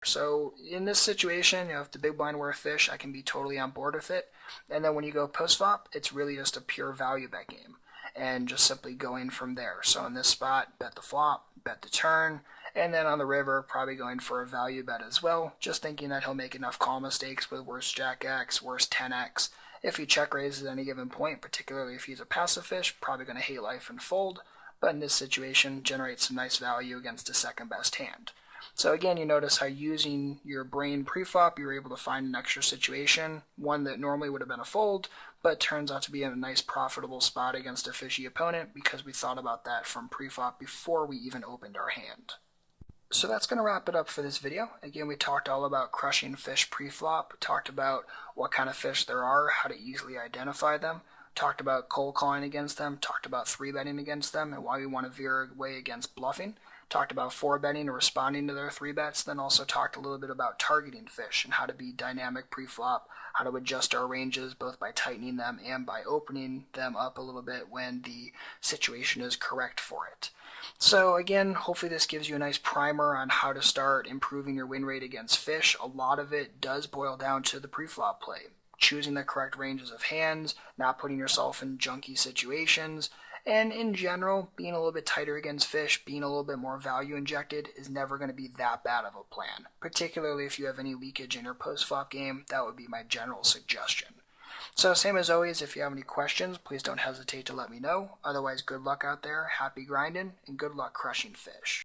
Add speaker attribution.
Speaker 1: So in this situation, if the big blind were a fish, I can be totally on board with it. And then when you go post-flop, it's really just a pure value bet game and just simply going from there. So in this spot, bet the flop, bet the turn, and then on the river, probably going for a value bet as well, just thinking that he'll make enough call mistakes with worse Jack X, worse 10X. If he check raises at any given point, particularly if he's a passive fish, probably going to hate life and fold, but in this situation, generate some nice value against a second best hand. So again, you notice how using your brain pre-flop, you were able to find an extra situation, one that normally would have been a fold, but turns out to be in a nice profitable spot against a fishy opponent because we thought about that from pre-flop before we even opened our hand. So that's going to wrap it up for this video. Again, we talked all about crushing fish pre-flop, talked about what kind of fish there are, how to easily identify them, talked about cold calling against them, talked about 3-betting against them and why we want to veer away against bluffing, talked about 4-betting and responding to their 3-bets, then also talked a little bit about targeting fish and how to be dynamic pre-flop, how to adjust our ranges both by tightening them and by opening them up a little bit when the situation is correct for it. So again, hopefully this gives you a nice primer on how to start improving your win rate against fish. A lot of it does boil down to the pre-flop play. Choosing the correct ranges of hands, not putting yourself in junky situations, and in general, being a little bit tighter against fish, being a little bit more value injected is never going to be that bad of a plan. Particularly if you have any leakage in your post-flop game, that would be my general suggestion. So same as always, if you have any questions, please don't hesitate to let me know. Otherwise, good luck out there, happy grinding, and good luck crushing fish.